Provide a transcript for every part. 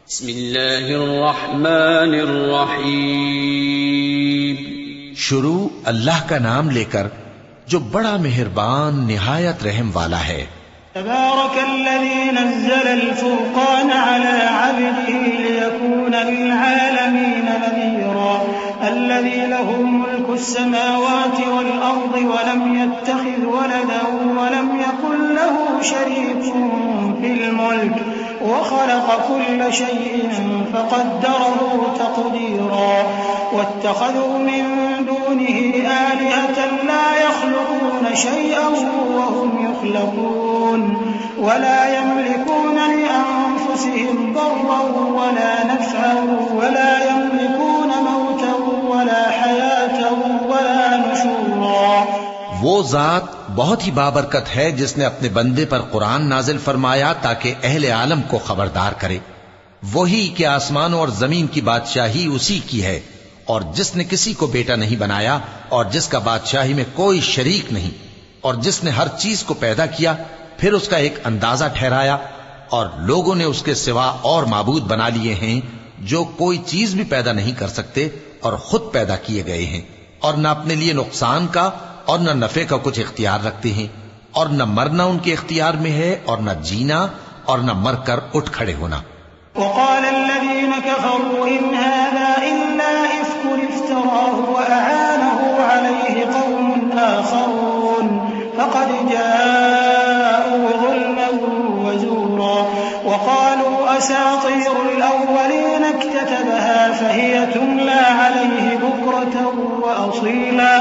بسم اللہ الرحمن الرحیم. شروع اللہ کا نام لے کر جو بڑا مہربان نہایت رحم والا ہے. تبارك الذي نزل الفرقان على عبده ليكون للعالمين نذيرا الذي له ملك السماوات والأرض ولم يتخذ ولدا ولم يكن له شريك في الملك وخلق كل شيء فقدره تقديرا واتخذوا من دونه آلهة لا يخلقون شيئا وهم يخلقون ولا يملكون لأنفسهم ضرا ولا نفعا ولا يملكون موتا ولا حياة ولا نشورا. وہ ذات بہت ہی بابرکت ہے جس نے اپنے بندے پر قرآن نازل فرمایا تاکہ اہل عالم کو خبردار کرے. وہی کہ آسمانوں اور زمین کی بادشاہی اسی کی ہے اور جس نے کسی کو بیٹا نہیں بنایا اور جس کا بادشاہی میں کوئی شریک نہیں اور جس نے ہر چیز کو پیدا کیا پھر اس کا ایک اندازہ ٹھہرایا اور لوگوں نے اس کے سوا اور معبود بنا لیے ہیں جو کوئی چیز بھی پیدا نہیں کر سکتے اور خود پیدا کیے گئے ہیں اور نہ اپنے لیے نقصان کا اور نہ نفع کا کچھ اختیار رکھتے ہیں اور نہ مرنا ان کے اختیار میں ہے اور نہ جینا اور نہ مر کر اٹھ کھڑے ہونا. وقال الذين كفروا إن هذا إلا إفك افتراه وأعانه عليه قوم آخرون فقد جاءوا ظلما وزورا وقالوا أساطير الأولين اكتتبها فهي تملى عليه بكرة وأصيلا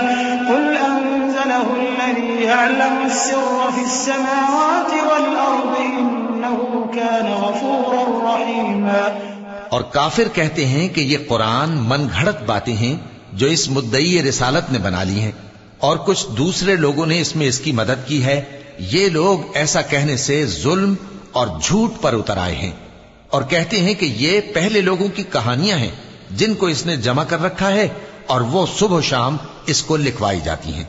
قل أنزله الذي يعلم السر في السماوات والأرض إنه كان غفورا رحيما. اور کافر کہتے ہیں کہ یہ قرآن من گھڑت باتیں ہیں جو اس مدعی رسالت نے بنا لی ہیں اور کچھ دوسرے لوگوں نے اس میں اس کی مدد کی ہے. یہ لوگ ایسا کہنے سے ظلم اور جھوٹ پر اتر آئے ہیں اور کہتے ہیں کہ یہ پہلے لوگوں کی کہانیاں ہیں جن کو اس نے جمع کر رکھا ہے اور وہ صبح و شام اس کو لکھوائی جاتی ہیں.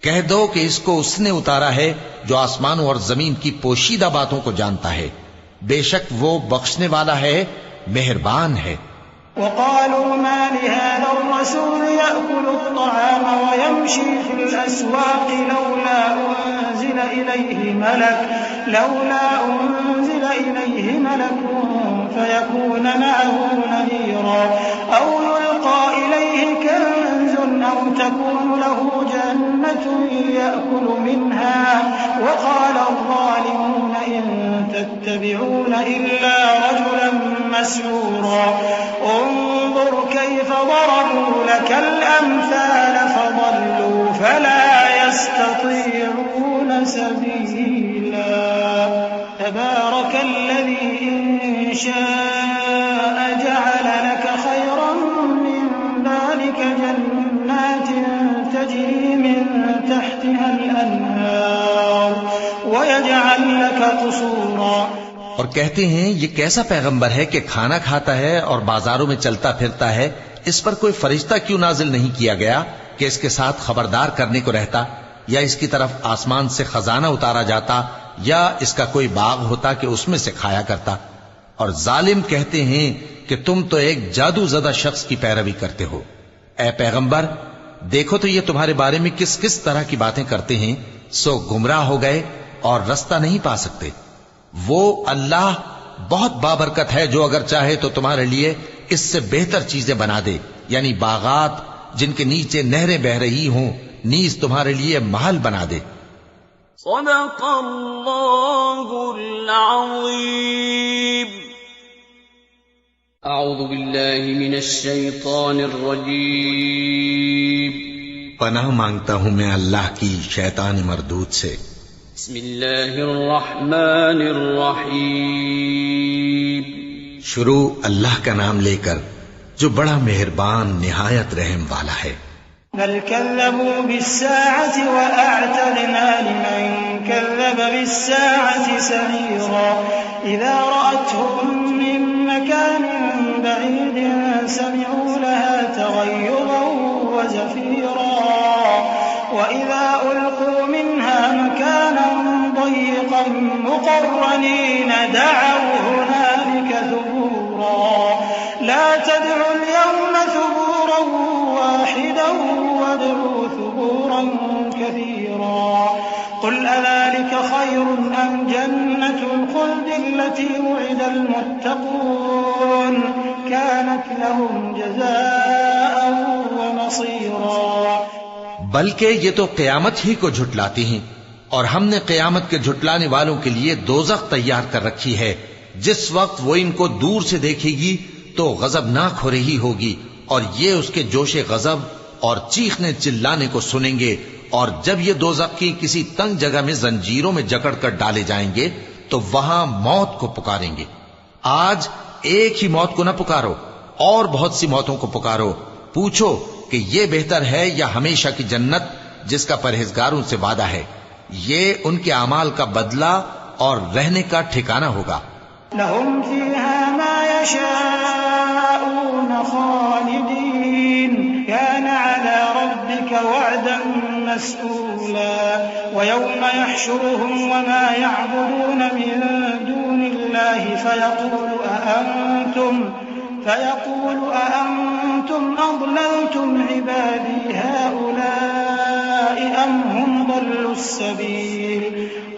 کہہ دو کہ اس کو اس نے اتارا ہے جو آسمانوں اور زمین کی پوشیدہ باتوں کو جانتا ہے. بے شک وہ بخشنے والا ہے مہربان ہے. وقالوا ما لهذا الرسول يأكل الطعام ويمشي في الأسواق لولا أنزل إليه ملك فيكون معه نذيرا أو يلقى إليه كنز أو تكون له جنة يأكل منها وقال الظالمون إن تتبعون إلا رجلا مسحورا انظر كيف ضربوا لك الأمثال فضلوا فلا يستطيعون سبيلا. تبارك الذي إن شاء جعل لك خيرا من ذلك جنات تجري من تحتها الأنهار ويجعل لك قصورا. اور کہتے ہیں یہ کیسا پیغمبر ہے کہ کھانا کھاتا ہے اور بازاروں میں چلتا پھرتا ہے, اس پر کوئی فرشتہ کیوں نازل نہیں کیا گیا کہ اس کے ساتھ خبردار کرنے کو رہتا, یا اس کی طرف آسمان سے خزانہ اتارا جاتا, یا اس کا کوئی باغ ہوتا کہ اس میں سے کھایا کرتا. اور ظالم کہتے ہیں کہ تم تو ایک جادو زدہ شخص کی پیروی کرتے ہو. اے پیغمبر دیکھو تو یہ تمہارے بارے میں کس کس طرح کی باتیں کرتے ہیں, سو گمراہ ہو گئے اور رستہ نہیں پا سکتے. وہ اللہ بہت بابرکت ہے جو اگر چاہے تو تمہارے لیے اس سے بہتر چیزیں بنا دے, یعنی باغات جن کے نیچے نہریں بہ رہی ہوں نیز تمہارے لیے محل بنا دے. صدق اللہ العظیم. اعوذ باللہ من الشیطان الرجیم. پناہ مانگتا ہوں میں اللہ کی شیطان مردود سے. بسم اللہ الرحمن الرحیم. شروع اللہ کا نام لے کر جو بڑا مہربان نہایت رحم والا ہے. بل كذبوا بالساعة وأعتدنا لمن كذب بالساعة سعيرا إذا رأتهم من مكان بعيد سمعوا لها تغيظا وزفيرا وإذا ألقوا منها مكانا ضيقا مقرنين دعوا هنالك ثبورا ثبورا لا تدعوا اليوم ثبورا واحدا وادعوا ثبورا كثيرا قل أذلك خير أم جنة الخلد التي وعد المتقون كانت لهم جزاء ومصيرا بلکہ یہ تو قیامت ہی کو جھٹلاتی ہیں، اور ہم نے قیامت کے جھٹلانے والوں کے لیے دوزخ تیار کر رکھی ہے، جس وقت وہ ان کو دور سے دیکھے گی تو غضبناک ہو رہی ہوگی، اور یہ اس کے جوش غضب اور چیخنے چلانے کو سنیں گے، اور جب یہ دوزخ کی کسی تنگ جگہ میں زنجیروں میں جکڑ کر ڈالے جائیں گے تو وہاں موت کو پکاریں گے۔ آج ایک ہی موت کو نہ پکارو، اور بہت سی موتوں کو پکارو، پوچھو کہ یہ بہتر ہے یا ہمیشہ کی جنت جس کا پرہیزگاروں سے وعدہ ہے، یہ ان کے اعمال کا بدلہ اور رہنے کا ٹھکانہ ہوگا۔ لهم فيها ما يشاءون خالدين كان على ربك وعدا مسئولا ويوم يحشرهم وما يعبدون من دون الله فيقول أأنتم أضللتم عبادي هؤلاء أم هم ضلوا السبيل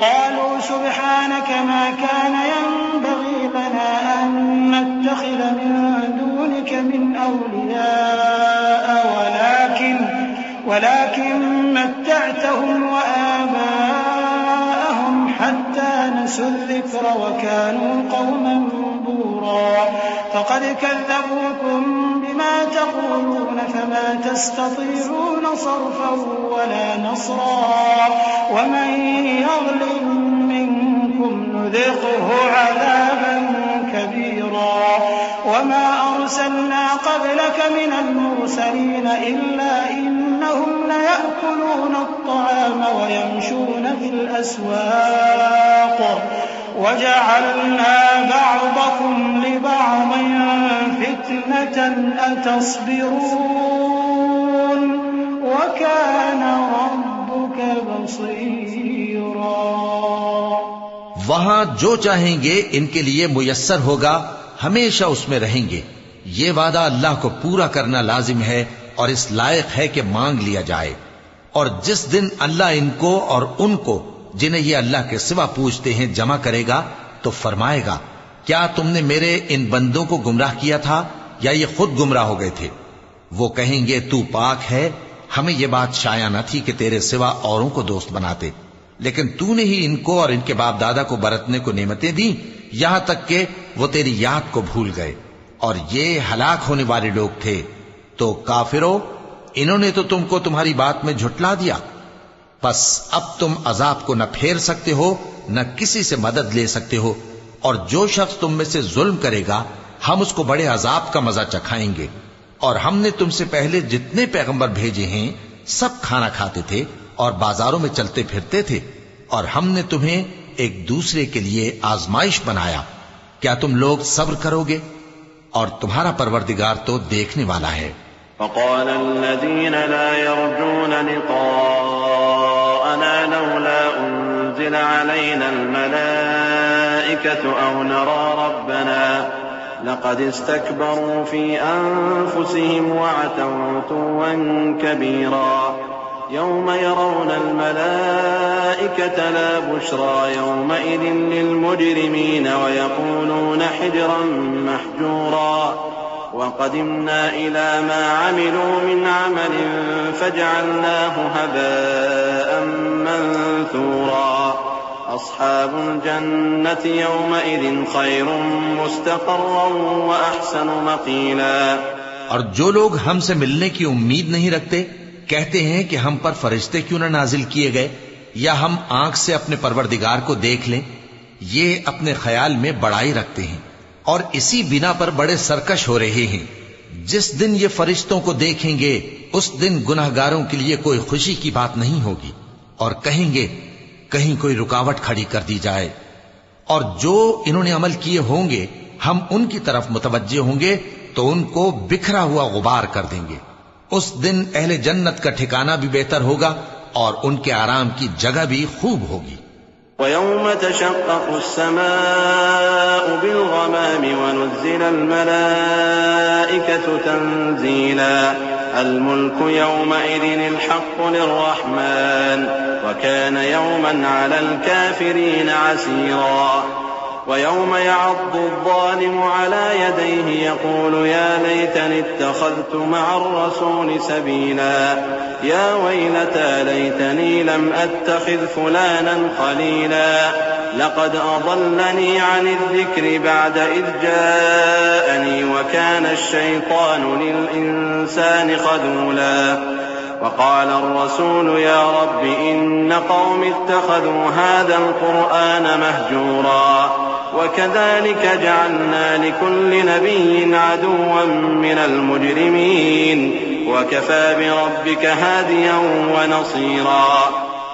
قالوا سبحانك ما كان ينبغي لنا أن نتخذ من دونك من أولياء ولكن متعتهم وآباءهم حتى نسوا الذكر وكانوا قوما بورا فقد كذبوكم بما تقولون فما تستطيعون صرفا ولا نصرا ومن يظلم منكم نذقه عذابا كبيرا وما أرسلنا قبلك من المرسلين إلا إنهم ليأكلون الطعام ويمشون في الأسواق وجعلنا بعضكم لبعض فتنة أتصبرون وكان ربك بصيرا وہاں جو چاہیں گے ان کے لیے میسر ہوگا، ہمیشہ اس میں رہیں گے۔ یہ وعدہ اللہ کو پورا کرنا لازم ہے اور اس لائق ہے کہ مانگ لیا جائے۔ اور جس دن اللہ ان کو اور ان کو جنہیں یہ اللہ کے سوا پوچھتے ہیں جمع کرے گا تو فرمائے گا، کیا تم نے میرے ان بندوں کو گمراہ کیا تھا یا یہ خود گمراہ ہو گئے تھے؟ وہ کہیں گے تو پاک ہے، ہمیں یہ بات شایع نہ تھی کہ تیرے سوا اوروں کو دوست بناتے، لیکن تو نے ہی ان کو اور ان کے باپ دادا کو برتنے کو نعمتیں دی، یہاں تک کہ وہ تیری یاد کو بھول گئے، اور یہ ہلاک ہونے والے لوگ تھے۔ تو کافرو، انہوں نے تو تم کو تمہاری بات میں جھٹلا دیا، پس اب تم عذاب کو نہ پھیر سکتے ہو نہ کسی سے مدد لے سکتے ہو، اور جو شخص تم میں سے ظلم کرے گا ہم اس کو بڑے عذاب کا مزہ چکھائیں گے۔ اور ہم نے تم سے پہلے جتنے پیغمبر بھیجے ہیں سب کھانا کھاتے تھے اور بازاروں میں چلتے پھرتے تھے، اور ہم نے تمہیں ایک دوسرے کے لیے آزمائش بنایا، کیا تم لوگ صبر کرو گے؟ اور تمہارا پروردگار تو دیکھنے والا ہے۔ وقال الذين لا يرجون لقاءنا لولا أنزل علينا الملائكة أو نرى ربنا لقد استكبروا في أنفسهم وعتوا عتوا كبيرا يوم يرون الملائكة لا بشرى يومئذ للمجرمين ويقولون حجرا محجورا وقدمنا إلى ما عملوا من عمل فجعلناه هباء منثورا أصحاب الجنة يومئذ خير مستقرا وأحسن مقيلا۔ اور جو لوگ ہم سے ملنے کی امید نہیں رکھتے کہتے ہیں کہ ہم پر فرشتے کیوں نہ نازل کیے گئے یا ہم آنکھ سے اپنے پروردگار کو دیکھ لیں، یہ اپنے خیال میں بڑائی رکھتے ہیں اور اسی بنا پر بڑے سرکش ہو رہے ہیں۔ جس دن یہ فرشتوں کو دیکھیں گے اس دن گناہگاروں کے لیے کوئی خوشی کی بات نہیں ہوگی، اور کہیں گے کہیں کوئی رکاوٹ کھڑی کر دی جائے، اور جو انہوں نے عمل کیے ہوں گے ہم ان کی طرف متوجہ ہوں گے تو ان کو بکھرا ہوا غبار کر دیں گے۔ اس دن اہل جنت کا ٹھکانہ بھی بہتر ہوگا اور ان کے آرام کی جگہ بھی خوب ہوگی۔ ويوم تشقق السماء بالغمام ونزل الملائكة تنزيلا الملك يومئذ الحق للرحمن وكان يوما على الكافرين عسيرا ويوم يعض الظالم على يديه يقول يا ليتني اتخذت مع الرسول سبيلا يا ويلتى ليتني لم أتخذ فلانا خليلا لقد أضلني عن الذكر بعد إذ جاءني وكان الشيطان للإنسان خذولا وقال الرسول يا رب إن قوم اتخذوا هذا القرآن مهجورا وكذلك جعلنا لكل نبي عدوا من المجرمين وكفى بربك هاديا ونصيرا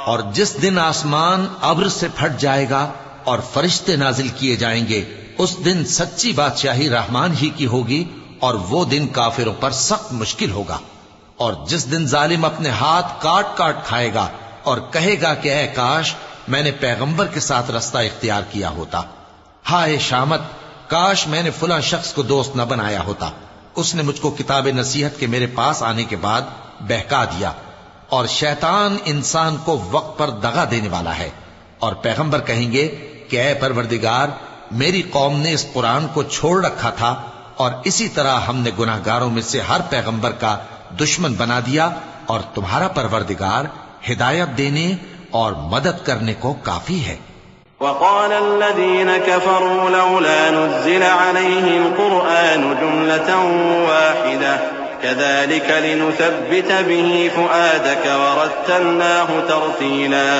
اور جس دن آسمان ابر سے پھٹ جائے گا اور فرشتے نازل کیے جائیں گے اس دن سچی بادشاہی رحمان ہی کی ہوگی اور وہ دن کافروں پر سخت مشکل ہوگا اور جس دن ظالم اپنے ہاتھ کاٹ کاٹ کھائے گا اور کہے گا کہ اے کاش میں نے پیغمبر کے ساتھ رستہ اختیار کیا ہوتا، ہائے شامت کاش میں نے فلاں شخص کو دوست نہ بنایا ہوتا، اس نے مجھ کو کتاب نصیحت کے میرے پاس آنے کے بعد بہکا دیا۔ اور شیطان انسان کو وقت پر دغا دینے والا ہے، اور پیغمبر کہیں گے کہ اے پروردگار میری قوم نے اس قرآن کو چھوڑ رکھا تھا اور اسی طرح ہم نے گناہگاروں میں سے ہر پیغمبر کا دشمن بنا دیا، اور تمہارا پروردگار ہدایت دینے اور مدد کرنے کو کافی ہے۔ وقال الذين كفروا لولا نزل عليه القرآن جملة واحدة كذلك لنثبت به فؤادك ورتلناه ترتيلا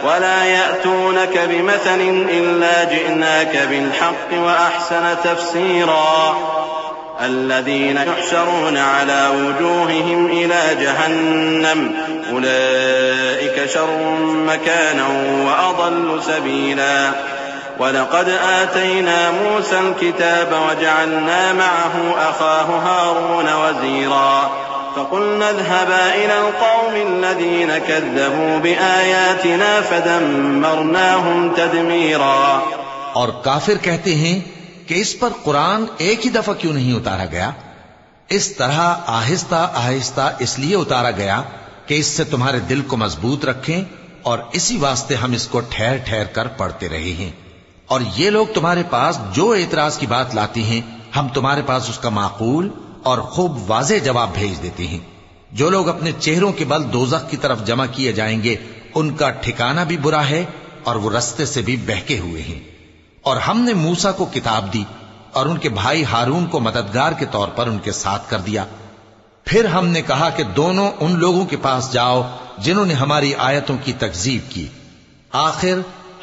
ولا يأتونك بمثل إلا جئناك بالحق وأحسن تفسيرا الذين يحشرون على وجوههم إلى جهنم أولئك شر مكانا وأضل سبيلا ولقد آتينا موسى الكتاب وجعلنا معه أخاه هارون وزيرا فقلنا اذهبا إلى القوم الذين كذبوا بآياتنا فدمرناهم تدميرا۔ اور کافر کہتے ہیں کہ اس پر قرآن ایک ہی دفعہ کیوں نہیں اتارا گیا؟ اس طرح آہستہ آہستہ اس لیے اتارا گیا کہ اس سے تمہارے دل کو مضبوط رکھیں، اور اسی واسطے ہم اس کو ٹھہر ٹھہر کر پڑھتے رہے ہیں۔ اور یہ لوگ تمہارے پاس جو اعتراض کی بات لاتی ہیں ہم تمہارے پاس اس کا معقول اور خوب واضح جواب بھیج دیتے ہیں۔ جو لوگ اپنے چہروں کے بل دوزخ کی طرف جمع کیے جائیں گے ان کا ٹھکانہ بھی برا ہے اور وہ رستے سے بھی بہکے ہوئے ہیں۔ اور ہم نے موسیٰ کو کتاب دی اور ان کے بھائی ہارون کو مددگار کے طور پر ان کے ساتھ کر دیا۔ پھر ہم نے کہا کہ دونوں ان لوگوں کے پاس جاؤ جنہوں نے ہماری آیتوں کی تکذیب کی، آخر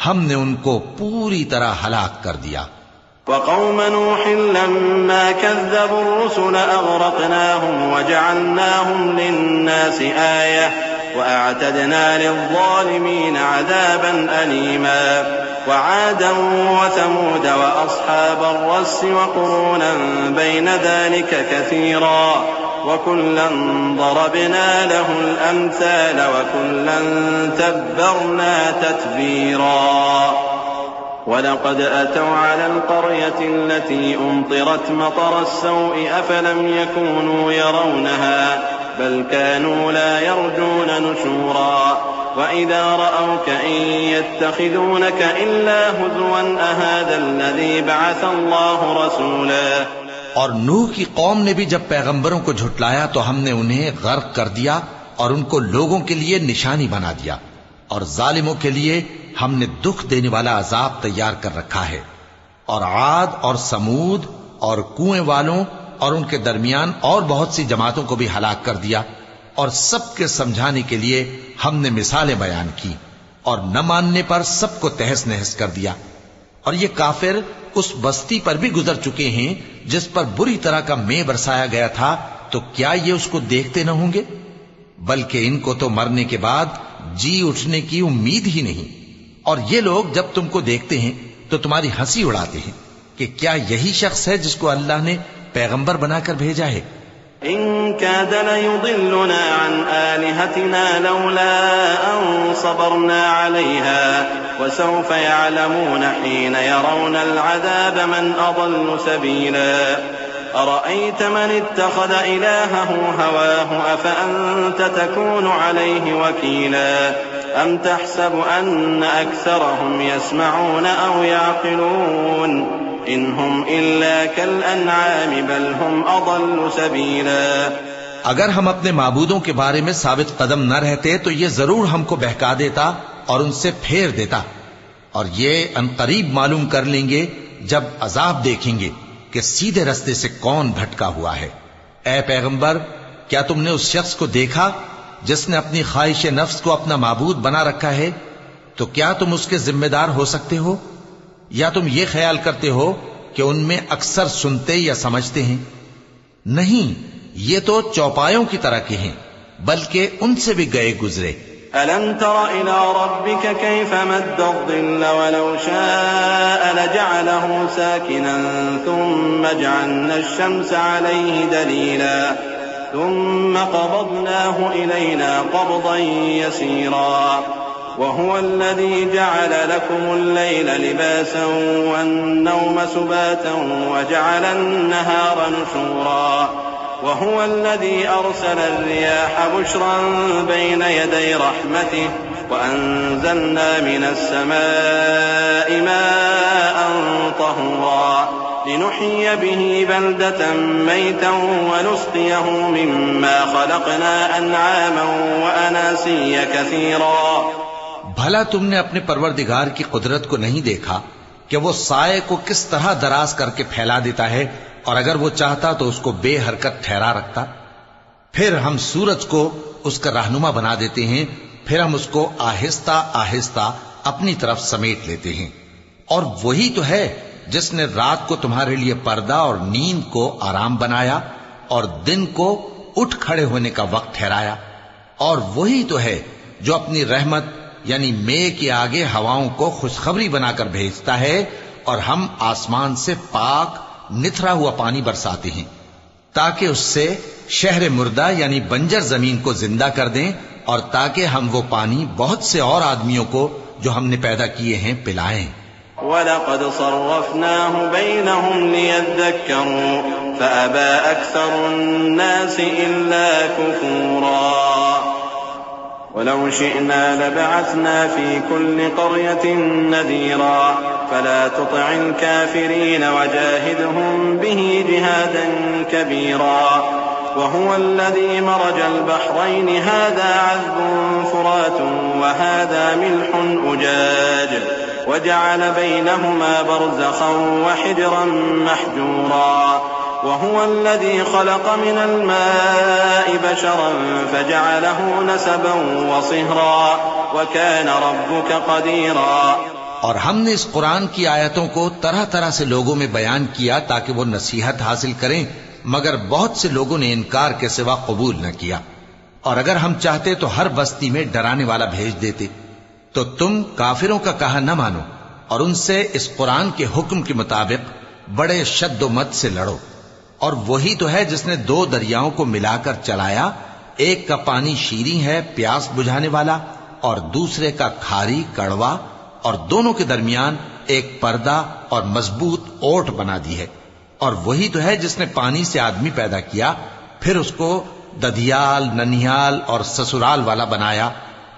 ہم نے ان کو پوری طرح ہلاک کر دیا۔ وقوم نوح لما كذبوا الرسل أغرقناهم وجعلناهم للناس آية وأعتدنا للظالمين عذابا أليما وعادا وثمود وأصحاب الرس وقرونا بين ذلك كثيرا وكلا ضربنا له الأمثال وكلا تبرنا تتبيرا ولقد أتوا على القرية التي أمطرت مطر السوء أفلم يكونوا يرونها بل كانوا لا يرجون نشورا وإذا رأوك إن يتخذونك إلا هزوا أهذا الذي بعث الله رسولا۔ اور نوح کی قوم نے بھی جب پیغمبروں کو جھٹلایا تو ہم نے انہیں غرق کر دیا اور ان کو لوگوں کے لیے نشانی بنا دیا، اور ظالموں کے لیے ہم نے دکھ دینے والا عذاب تیار کر رکھا ہے۔ اور عاد اور سمود اور کنویں والوں اور ان کے درمیان اور بہت سی جماعتوں کو بھی ہلاک کر دیا، اور سب کے سمجھانے کے لیے ہم نے مثالیں بیان کی، اور نہ ماننے پر سب کو تہس نہس کر دیا۔ اور یہ کافر اس بستی پر بھی گزر چکے ہیں جس پر بری طرح کا مے برسایا گیا تھا، تو کیا یہ اس کو دیکھتے نہ ہوں گے؟ بلکہ ان کو تو مرنے کے بعد جی اٹھنے کی امید ہی نہیں۔ اور یہ لوگ جب تم کو دیکھتے ہیں تو تمہاری ہنسی اڑاتے ہیں کہ کیا یہی شخص ہے جس کو اللہ نے پیغمبر بنا کر بھیجا ہے؟ إن كاد ليضلنا عن آلهتنا لولا أن صبرنا عليها وسوف يعلمون حين يرون العذاب من أضل سبيلا أرأيت من اتخذ إلهه هواه أفأنت تكون عليه وكيلا أم تحسب أن أكثرهم يسمعون أو يعقلون إن هم إلا كالأنعام بل هم أضل سبيلا. اگر ہم اپنے معبودوں کے بارے میں ثابت قدم نہ رہتے تو یہ ضرور ہم کو بہکا دیتا اور ان سے پھیر دیتا، اور یہ انقریب معلوم کر لیں گے جب عذاب دیکھیں گے کہ سیدھے رستے سے کون بھٹکا ہوا ہے. اے پیغمبر، کیا تم نے اس شخص کو دیکھا جس نے اپنی خواہش نفس کو اپنا معبود بنا رکھا ہے؟ تو کیا تم اس کے ذمہ دار ہو سکتے ہو؟ یا تم یہ خیال کرتے ہو کہ ان میں اکثر سنتے یا سمجھتے ہیں؟ نہیں، یہ تو چوپایوں کی طرح کے ہیں، بلکہ ان سے بھی گئے گزرے. ألم تر إلى ربك كيف مد الظل ولو شاء لجعله ساكنا ثم جعلنا الشمس عليه دليلا ثم قبضناه إلينا قبضا يسيرا وهو الذي جعل لكم الليل لباسا والنوم سباتا وجعل النهار نشورا وهو الذي أرسل الرياح بشرا بين يدي رحمته وأنزلنا من السماء ماء طهورا لنحيي به بلدة ميتا ونسقيه مما خلقنا أنعاما وأناسيا كثيرا. بھلا تم نے اپنے پروردگار کی قدرت کو نہیں دیکھا کہ وہ سائے کو کس طرح دراز کر کے پھیلا دیتا ہے، اور اگر وہ چاہتا تو اس کو بے حرکت ٹھہرا رکھتا. پھر ہم سورج کو اس کا رہنما بنا دیتے ہیں، پھر ہم اس کو آہستہ آہستہ اپنی طرف سمیٹ لیتے ہیں. اور وہی تو ہے جس نے رات کو تمہارے لیے پردہ اور نیند کو آرام بنایا اور دن کو اٹھ کھڑے ہونے کا وقت ٹھہرایا. اور وہی تو ہے جو اپنی رحمت یعنی مے کے آگے ہواؤں کو خوشخبری بنا کر بھیجتا ہے، اور ہم آسمان سے پاک نتھرا ہوا پانی برساتے ہیں تاکہ اس سے شہر مردہ یعنی بنجر زمین کو زندہ کر دیں، اور تاکہ ہم وہ پانی بہت سے اور آدمیوں کو جو ہم نے پیدا کیے ہیں پلائیں. وَلَقَدْ صَرَّفْنَاهُ بَيْنَهُمْ لِيَذَّكَّرُوا فَأَبَى أَكْثَرُ النَّاسِ إِلَّا كُفُورًا وَلَوْ شِئْنَا لَبَعَثْنَا فِي كُلِّ قَرْيَةٍ نَذِيرًا فَلَا تُطِعِ الْكَافِرِينَ وَجَاهِدْهُمْ بِهِ جِهَادًا كَبِيرًا. وهو الذي مرج البحرين هذا عذب فرات وهذا ملح أجاج وجعل بينهما برزخا وحجرا محجورا. وهو الذي خلق من الماء بشرا فجعله نسبا وصهرا وكان ربك قديرا. اور ہم نے اس قرآن کی آیتوں کو طرح طرح سے لوگوں میں بیان کیا تاکہ وہ نصیحت حاصل کریں، مگر بہت سے لوگوں نے انکار کے سوا قبول نہ کیا. اور اگر ہم چاہتے تو ہر بستی میں ڈرانے والا بھیج دیتے. تو تم کافروں کا کہا نہ مانو اور ان سے اس قرآن کے حکم کے مطابق بڑے شد و مت سے لڑو. اور وہی تو ہے جس نے دو دریاؤں کو ملا کر چلایا، ایک کا پانی شیریں ہے پیاس بجھانے والا، اور دوسرے کا کھاری کڑوا، اور دونوں کے درمیان ایک پردہ اور مضبوط اوٹ بنا دی ہے. اور وہی تو ہے جس نے پانی سے آدمی پیدا کیا، پھر اس کو ددھیال، ننھیال اور سسرال والا بنایا،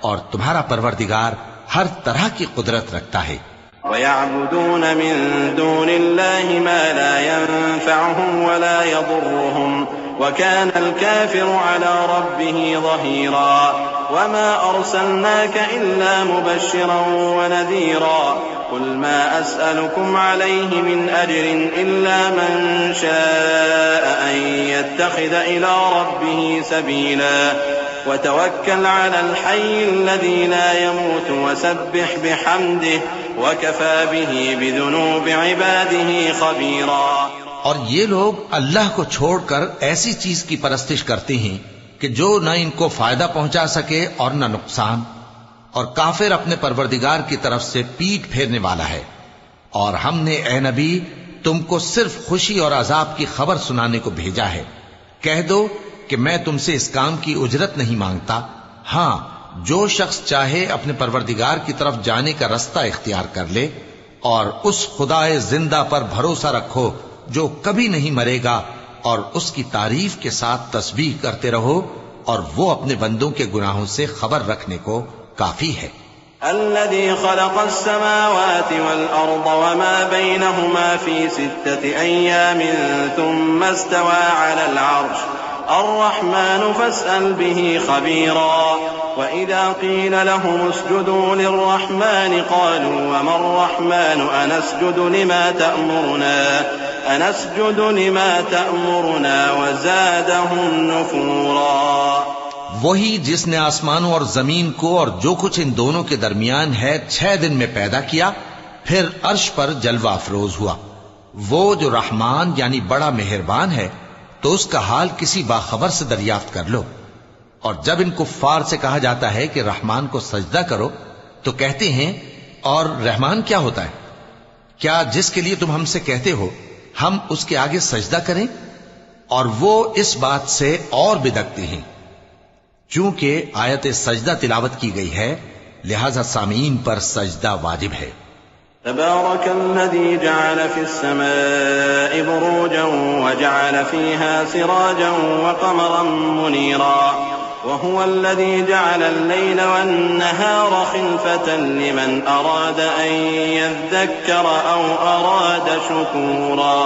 اور تمہارا پروردگار ہر طرح کی قدرت رکھتا ہے. وَيَعْبُدُونَ مِن دُونِ اللَّهِ مَا لَا يَنفَعُهُمْ وَلَا يَضُرُّهُمْ وَكَانَ الْكَافِرُ عَلَى رَبِّهِ ظَهِيرًا. وَمَا أَرْسَلْنَاكَ إِلَّا مُبَشِّرًا وَنَذِيرًا. قُلْ مَا أَسْأَلُكُمْ عَلَيْهِ مِنْ أَجْرٍ إِلَّا مَنْ شَاءَ أَنْ يَتَّخِذَ إِلَى رَبِّهِ سَبِيلًا. وَتَوَكَّلْ عَلَى الْحَيِّ الَّذِي لَا يَمُوتُ وَسَبِّحْ بِحَمْدِهِ وَكَفَى بِهِ بِذُنُوبِ عِبَادِهِ خَبِيرًا. اور یہ لوگ اللہ کو چھوڑ کر ایسی چیز کی پرستش کرتے ہیں کہ جو نہ ان کو فائدہ پہنچا سکے اور نہ نقصان، اور کافر اپنے پروردگار کی طرف سے پیٹ پھیرنے والا ہے. اور ہم نے اے نبی تم کو صرف خوشی اور عذاب کی خبر سنانے کو بھیجا ہے. کہہ دو کہ میں تم سے اس کام کی اجرت نہیں مانگتا، ہاں جو شخص چاہے اپنے پروردگار کی طرف جانے کا رستہ اختیار کر لے، اور اس خدائے زندہ پر بھروسہ رکھو جو کبھی نہیں مرے گا، اور اس کی تعریف کے ساتھ تسبیح کرتے رہو، اور وہ اپنے بندوں کے گناہوں سے خبر رکھنے کو کافی ہے۔ الذي خلق السماوات والأرض وما بينهما في 6 أيام ثم استوى على العرش الرحمن فاسأل به خبيرا وإذا قيل لهم اسجدوا للرحمن قالوا وما الرحمن أنسجد لما تأمرنا وزادهم نفورا۔ وہی جس نے آسمانوں اور زمین کو اور جو کچھ ان دونوں کے درمیان ہے 6 دن میں پیدا کیا، پھر عرش پر جلوہ افروز ہوا۔ وہ جو رحمان یعنی بڑا مہربان ہے، تو اس کا حال کسی باخبر سے دریافت کر لو۔ اور جب ان کفار سے کہا جاتا ہے کہ رحمان کو سجدہ کرو، تو کہتے ہیں اور رحمان کیا ہوتا ہے؟ کیا جس کے لیے تم ہم سے کہتے ہو ہم اس کے آگے سجدہ کریں؟ اور وہ اس بات سے اور بدکتے ہیں۔ چونکہ آیت سجدہ تلاوت کی گئی ہے، لہذا سامعین پر سجدہ واجب ہے۔ تبارك الذي جعل في السماء بروجا وجعل فيها سراجا وقمرا منيرا وهو الذي جعل الليل والنهار خلفة لمن أراد أن يذكر أو أراد شكورا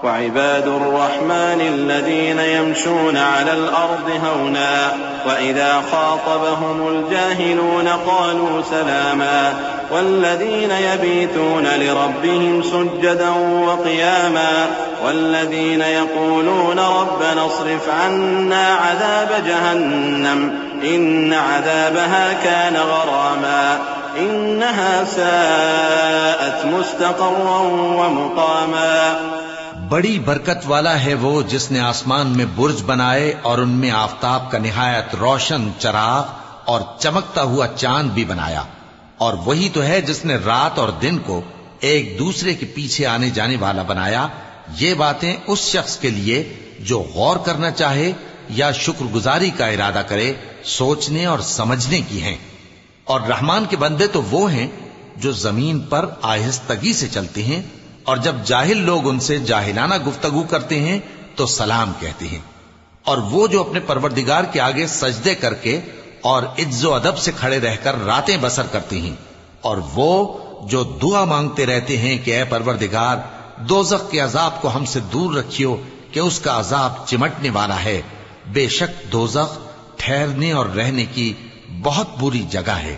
وعباد الرحمن الذين يمشون على الأرض هونا وإذا خاطبهم الجاهلون قالوا سلاما والذين يبيتون لربهم سجدا وقياما والذين يقولون ربنا اصرف عنا عذاب جهنم إن عذابها كان غراما إنها ساءت مستقرا ومقاما۔ بڑی برکت والا ہے وہ جس نے آسمان میں برج بنائے اور ان میں آفتاب کا نہایت روشن چراغ اور چمکتا ہوا چاند بھی بنایا، اور وہی تو ہے جس نے رات اور دن کو ایک دوسرے کے پیچھے آنے جانے والا بنایا۔ یہ باتیں اس شخص کے لیے جو غور کرنا چاہے یا شکر گزاری کا ارادہ کرے سوچنے اور سمجھنے کی ہیں۔ اور رحمان کے بندے تو وہ ہیں جو زمین پر آہستگی سے چلتے ہیں، اور جب جاہل لوگ ان سے جاہلانہ گفتگو کرتے ہیں تو سلام کہتے ہیں۔ اور وہ جو اپنے پروردگار کے آگے سجدے کر کے اور عز و ادب سے کھڑے رہ کر راتیں بسر کرتے ہیں، اور وہ جو دعا مانگتے رہتے ہیں کہ اے پروردگار دوزخ کے عذاب کو ہم سے دور رکھیو کہ اس کا عذاب چمٹنے والا ہے، بے شک دوزخ ٹھہرنے اور رہنے کی بہت بری جگہ ہے۔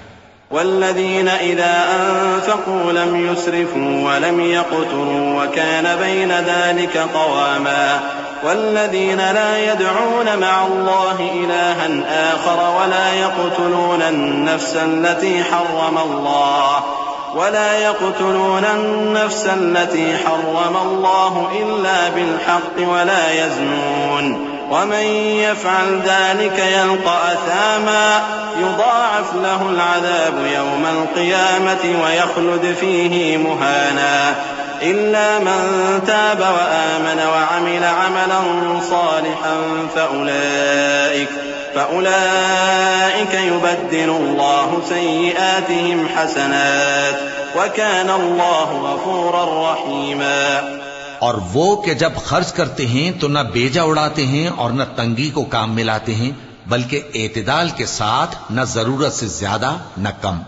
والذين إذا أنفقوا لم يسرفوا ولم يقتروا وكان بين ذلك قواما والذين لا يدعون مع الله إلها آخر ولا يقتلون النفس التي حرم الله إلا بالحق ولا يزنون ومن يفعل ذلك يلقى أثاما يضاعف له العذاب يوم القيامة ويخلد فيه مهانا إلا من تاب وآمن وعمل عملا صالحا فأولئك يبدل الله سيئاتهم حسنات وكان الله غفورا رحيما۔ اور وہ کہ جب خرچ کرتے ہیں تو نہ بیجا اڑاتے ہیں اور نہ تنگی کو کام میں لاتے ہیں، بلکہ اعتدال کے ساتھ نہ ضرورت سے زیادہ نہ کم۔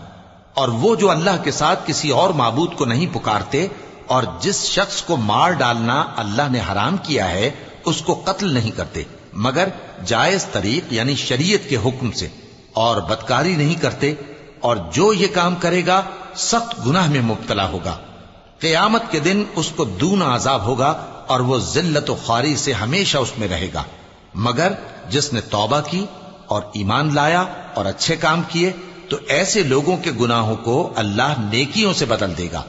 اور وہ جو اللہ کے ساتھ کسی اور معبود کو نہیں پکارتے، اور جس شخص کو مار ڈالنا اللہ نے حرام کیا ہے اس کو قتل نہیں کرتے مگر جائز طریق یعنی شریعت کے حکم سے، اور بدکاری نہیں کرتے، اور جو یہ کام کرے گا سخت گناہ میں مبتلا ہوگا۔ قیامت کے دن اس کو دونا عذاب ہوگا اور وہ ذلت و خواری سے ہمیشہ اس میں رہے گا، مگر جس نے توبہ کی اور ایمان لایا اور اچھے کام کیے تو ایسے لوگوں کے گناہوں کو اللہ نیکیوں سے بدل دے گا،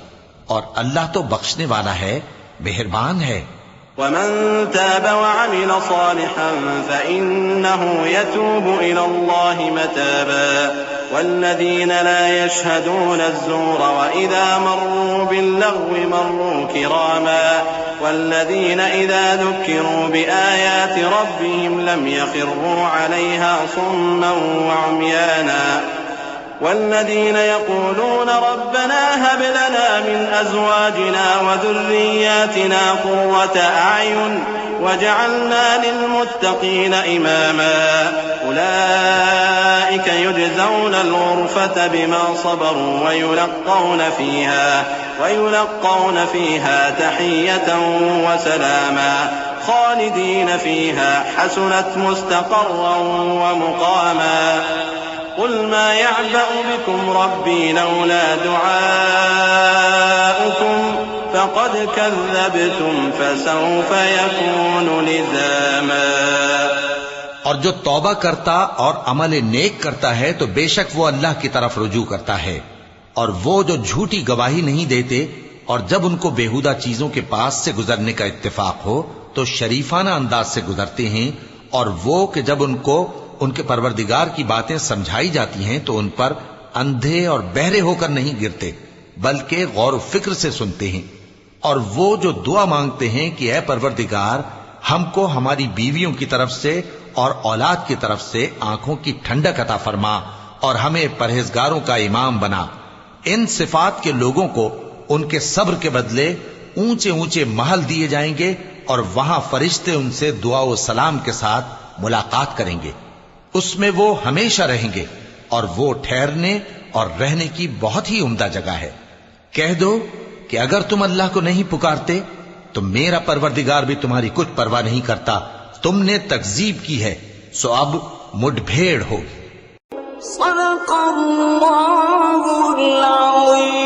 اور اللہ تو بخشنے والا ہے، مہربان ہے۔ ومن تاب وعمل صالحا فإنه يتوب إلى الله متابا والذين لا يشهدون الزور وإذا مروا باللغو مروا كراما والذين إذا ذكروا بآيات ربهم لم يخروا عليها صما وعميانا والذين يقولون ربنا هب لنا من أزواجنا وذرياتنا قرة أعين وجعلنا للمتقين إماما أولئك يجزون الغرفة بما صبروا ويلقون فيها تحية وسلاما خالدين فيها حسنت مستقرا ومقاما قل ما يعبأ بكم ربي لولا دعاؤكم فقد كذبتم فسوف يكون لزاما. اور جو توبہ کرتا اور عمل نیک کرتا ہے تو بے شک وہ اللہ کی طرف رجوع کرتا ہے، اور وہ جو جھوٹی گواہی نہیں دیتے اور جب ان کو بیہودہ چیزوں کے پاس سے گزرنے کا اتفاق ہو تو شریفانہ انداز سے گزرتے ہیں، اور وہ کہ جب ان کو ان کے پروردگار کی باتیں سمجھائی جاتی ہیں تو ان پر اندھے اور بہرے ہو کر نہیں گرتے بلکہ غور و فکر سے سنتے ہیں. اور وہ جو دعا مانگتے ہیں کہ اے پروردگار ہم کو ہماری بیویوں کی طرف سے اور اولاد کی طرف سے آنکھوں کی ٹھنڈک عطا فرما اور ہمیں پرہیزگاروں کا امام بنا. ان صفات کے لوگوں کو ان کے صبر کے بدلے اونچے اونچے محل دیے جائیں گے اور وہاں فرشتے ان سے دعا و سلام کے ساتھ ملاقات کریں گے. اس میں وہ ہمیشہ رہیں گے اور وہ ٹھہرنے اور رہنے کی بہت ہی عمدہ جگہ ہے. کہہ دو کہ اگر تم اللہ کو نہیں پکارتے تو میرا پروردگار بھی تمہاری کچھ پرواہ نہیں کرتا. تم نے تکذیب کی ہے سو اب مڈ بھیڑ ہوگی. صدق اللہ العظیم.